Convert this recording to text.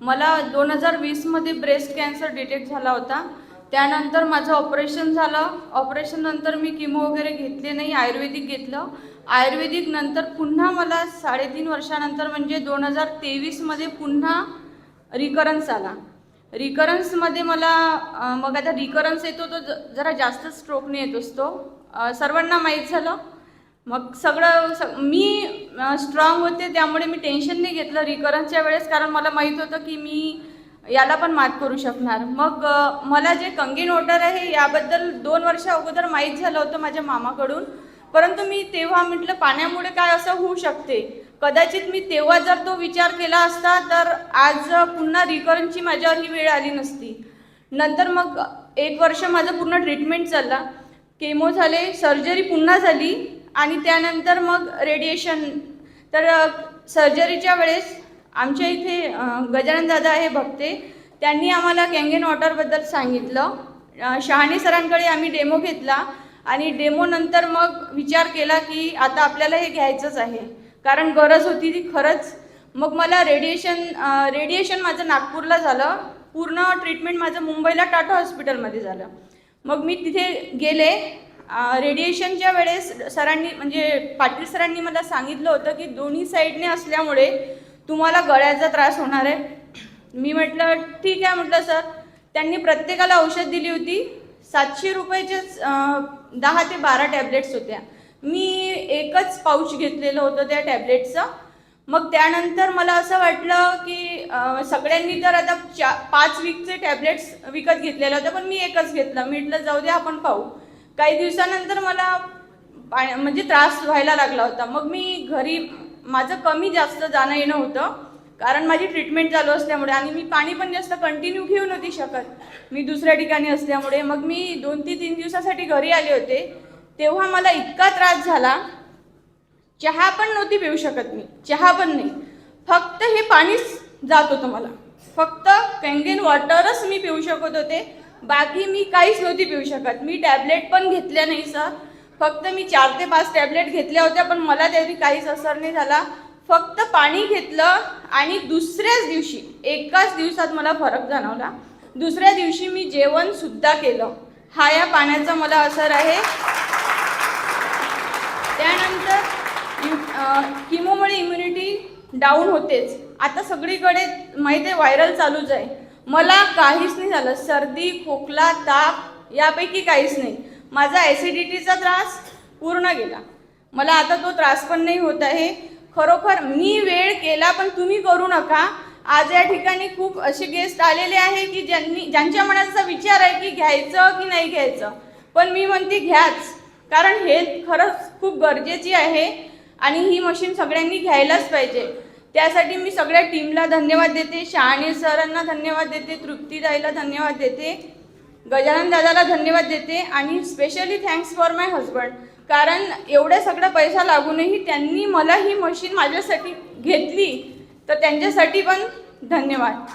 मला 2020 मध्ये breast cancer detect झाला होता। त्यानंतर माझं ऑपरेशन झालं। ऑपरेशन नंतर मी किमो वगैरे घेतले नाही, आयुर्वेदिक घेतलं। आयुर्वेदिक नंतर पुन्हा मला 3.5 वर्षानंतर म्हणजे 2023 मध्ये पुन्हा रिकरन्स आला। रिकरन्समध्ये मला मग आता रिकरन्स येतो तो जरा जास्त स्ट्रोकने येत असतो, सर्वांना माहीत झालं। मग सगळं मी स्ट्रॉंग होते, त्यामुळे मी टेन्शन नाही घेतलं रिकरन्सच्या वेळेस, कारण मला माहीत होतं की मी याला पण मात करू शकणार। मग मला जे कंगेन वॉटर आहे याबद्दल 2 वर्ष अगोदर माहीत झालं होतं माझ्या मामाकडून, परंतु मी तेव्हा म्हटलं पाण्यामुळे काय असं होऊ शकते, कदाचित मी तेव्हा जर तो विचार केला असता तर आज पुन्हा रिकरन्सची माझ्यावर ही वेळ आली नसती। नंतर मग 1 वर्ष माझं पूर्ण ट्रीटमेंट चालला, केमो झाले, सर्जरी पुन्हा झाली आणि त्यानंतर मग रेडिएशन। तर सर्जरीच्या वेळेस आमच्या इथे गजानन दादा आहे भक्ते, त्यांनी आम्हाला कंगेन वॉटरबद्दल सांगितलं। शहाणे सरांकडे आम्ही डेमो घेतला आणि डेमो नंतर मग विचार केला की आता आपल्याला हे घ्यायचंच आहे, कारण गरज होती ती खरंच। मग मला रेडिएशन माझं नागपूरला झालं, पूर्ण ट्रीटमेंट माझं मुंबईला टाटा हॉस्पिटलमध्ये झालं। मग मी तिथे गेले। रेडिएशनच्या वेळेस सरांनी म्हणजे पाटील सरांनी मला सांगितलं होतं की दोन्ही साईडने असल्यामुळे तुम्हाला गळ्याचा त्रास होणार आहे। मी म्हटलं ठीक आहे म्हटलं सर। त्यांनी प्रत्येकाला औषध दिली होती, 700 रुपयाचे 10 ते 12 टॅब्लेट्स होत्या। मी एकच पाऊच घेतलेलं होतं त्या टॅब्लेटचं। मग त्यानंतर मला असं वाटलं की सगळ्यांनी तर आता 5 वीकचे टॅब्लेट्स विकत घेतलेले होते, पण मी एकच घेतलं। मी म्हटलं जाऊ दे आपण पाहू। काही दिवसानंतर मला म्हणजे त्रास व्हायला लागला होता। मग मी घरी माझं कमी जास्त जाणं येणं होतं, कारण माझी ट्रीटमेंट चालू असल्यामुळे, आणि मी पाणी पण जास्त कंटिन्यू घेऊ नव्हती शकत, मी दुसऱ्या ठिकाणी असल्यामुळे। मग मी 2 ते 3 दिवसासाठी घरी आले होते, तेव्हा मला इतका त्रास झाला, चहा पण नव्हती पिऊ शकत मी, चहा पण नाही, फक्त हे पाणीच जात होतं मला, फक्त कंगेन वॉटरच मी पिऊ शकत होते, बाकी मी काहीच नव्हती पिऊ शकत। मी टॅब्लेट पण घेतल्या नाही सर, फक्त मी 4 ते 5 टॅब्लेट घेतल्या होत्या, पण मला त्याची काहीच असर नाही झाला। फक्त पाणी घेतलं आणि दुसऱ्याच दिवशी, एकाच दिवसात मला फरक जाणवला। दुसऱ्या दिवशी मी जेवण सुद्धा केलं, हा या पाण्याचा मला असर आहे। त्यानंतर किमोमुळे इम्युनिटी डाऊन होतेच, आता सगळीकडे माहिती आहे व्हायरल चालूच आहे। मला काहीच नाही झालं, सर्दी खोकला ताप यापैकी काहीच नाही। माझा ॲसिडिटीचा त्रास पूर्ण गेला, मला आता तो त्रास पण नाही होत आहे। खरोखर मी वेळ केला, पण तुम्ही करू नका। आज या ठिकाणी खूप असे गेस्ट आलेले आहे की ज्यांच्या मनाचा विचार आहे की घ्यायचं की नाही घ्यायचं, पण मी म्हणते घ्याच, कारण हेल्थ खरंच खूप गरजेची आहे आणि ही मशीन सगळ्यांनी घ्यायलाच पाहिजे। त्यासाठी मी सगळ्या टीमला धन्यवाद देते, शहाणे सरांना धन्यवाद देते, तृप्तीताईला धन्यवाद देते, गजानन दादाला धन्यवाद देते, आणि specially thanks for my husband, कारण एवढा सगळा पैसा लागूनही त्यांनी मला ही मशीन माझ्यासाठी घेतली, तर त्यांच्यासाठी पण धन्यवाद।